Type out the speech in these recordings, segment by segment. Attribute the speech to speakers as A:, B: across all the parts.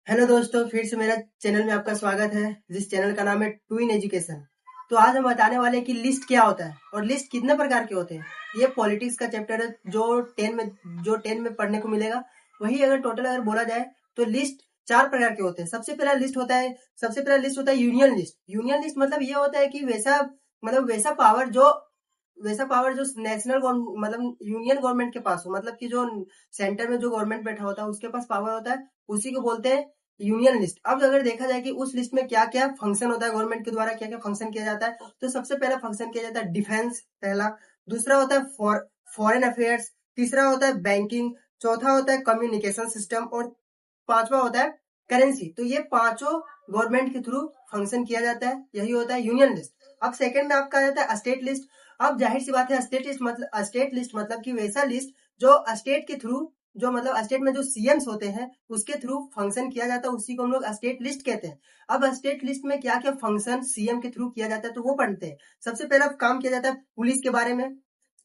A: Hello दोस्तों, फिर से मेरा चैनल में आपका स्वागत है। जिस चैनल का नाम है टू इन एजुकेशन। तो आज हम बताने वाले हैं कि लिस्ट क्या होता है और लिस्ट कितने प्रकार के होते हैं। ये पॉलिटिक्स का चैप्टर है जो टेन में पढ़ने को मिलेगा। वही अगर टोटल अगर बोला जाए तो लिस्ट चार प्रकार के होते हैं। सबसे पहला लिस्ट होता है यूनियन लिस्ट। यूनियन लिस्ट मतलब ये होता है कि वैसा पावर जो नेशनल मतलब यूनियन गवर्नमेंट के पास हो, मतलब कि जो सेंटर में जो गवर्नमेंट बैठा होता है उसके पास पावर होता है, उसी को बोलते हैं यूनियन लिस्ट। अब अगर देखा जाए कि उस लिस्ट में क्या क्या फंक्शन होता है, गवर्नमेंट के द्वारा क्या क्या फंक्शन किया जाता है, तो सबसे पहला फंक्शन किया जाता है डिफेंस, पहला। दूसरा होता है फॉरेन अफेयर्स। तीसरा होता है बैंकिंग। चौथा होता है कम्युनिकेशन सिस्टम। और पांचवा होता है करेंसी। तो ये पांचों गवर्नमेंट के थ्रू फंक्शन किया जाता है, यही होता है यूनियन लिस्ट। अब सेकंड में आपका आ जाता है स्टेट लिस्ट। अब जाहिर सी बात है, स्टेट लिस्ट मतलब कि वैसा लिस्ट जो स्टेट के थ्रू, जो मतलब स्टेट में जो सीएम्स होते हैं उसके थ्रू फंक्शन किया जाता है, उसी को हम लोग स्टेट लिस्ट कहते हैं। अब स्टेट लिस्ट में क्या क्या फंक्शन सीएम के थ्रू किया जाता है तो वो पढ़ते हैं। सबसे पहला काम किया जाता है पुलिस के बारे में।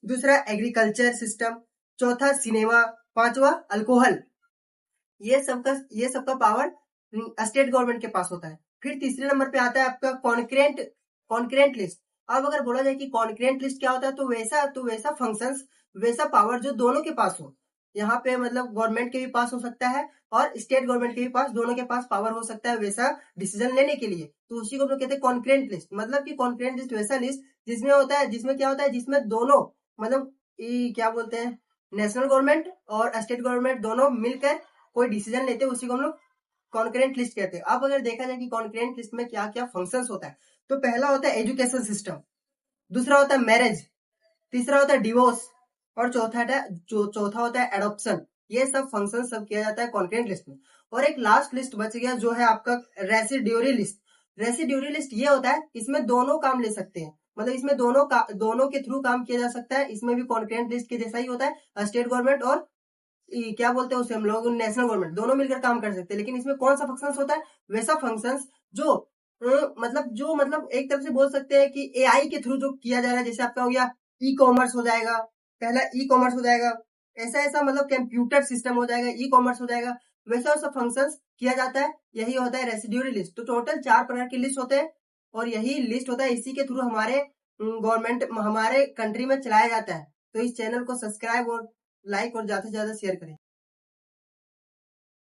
A: दूसरा एग्रीकल्चर सिस्टम। चौथा सिनेमा। पांचवा अल्कोहल। ये सबका पावर स्टेट गवर्नमेंट के पास होता है। फिर तीसरे नंबर पे आता है आपका कॉन्करेंट कॉन्करेंट लिस्ट। अब अगर बोला जाए कि कॉन्करेंट लिस्ट क्या होता है, तो वैसा फंक्शंस, वैसा पावर जो दोनों के पास हो। यहाँ पे मतलब गवर्नमेंट के भी पास हो सकता है और स्टेट गवर्नमेंट के भी पास, दोनों के पास पावर हो सकता है वैसा डिसीजन लेने के लिए। तो उसी को हम लोग कहते हैं कॉन्करेंट लिस्ट। मतलब कि कॉन्करेंट लिस्ट वैसा लिस्ट जिसमें क्या होता है, जिसमें दोनों मतलब क्या बोलते हैं, नेशनल गवर्नमेंट और स्टेट गवर्नमेंट दोनों मिलकर कोई डिसीजन लेते हैं, उसी को हम लोग कॉन्करेंट लिस्ट कहते हैं। अब अगर देखा जाए कि कॉन्करेंट लिस्ट में क्या क्या फंक्शंस होता है, तो पहला होता है एजुकेशन सिस्टम। दूसरा होता है मैरिज। तीसरा होता है डिवोर्स। और चौथा होता है एडॉप्शन। ये सब फंक्शन सब किया जाता है कॉन्करेंट लिस्ट में। और एक लास्ट लिस्ट बच गया जो है आपका रेसिड्यूरी लिस्ट। रेसिड्यूरी लिस्ट ये होता है, इसमें दोनों काम ले सकते हैं, मतलब इसमें दोनों के थ्रू काम किया जा सकता है। इसमें भी कॉन्करेंट लिस्ट के जैसा ही होता है, स्टेट गवर्नमेंट और क्या बोलते हैं उसे हम लोग, नेशनल गवर्नमेंट, दोनों मिलकर काम कर सकते हैं। लेकिन इसमें कौन सा फंक्शंस होता है, वैसा फंक्शंस जो मतलब एक तरफ से बोल सकते हैं कि एआई के थ्रू जो किया जा रहा है। जैसे आपका हो गया ई कॉमर्स हो जाएगा, पहला ई कॉमर्स हो जाएगा, ऐसा ऐसा मतलब कंप्यूटर सिस्टम हो जाएगा, ई कॉमर्स हो जाएगा, वैसा वैसा फंक्शंस किया जाता है। यही होता है रेसिड्यूरी लिस्ट। तो टोटल चार प्रकार की लिस्ट होते हैं और यही लिस्ट होता है, इसी के थ्रू हमारे गवर्नमेंट हमारे कंट्री में चलाया जाता है। तो इस चैनल को सब्सक्राइब और लाइक और ज्यादा से ज्यादा शेयर करें।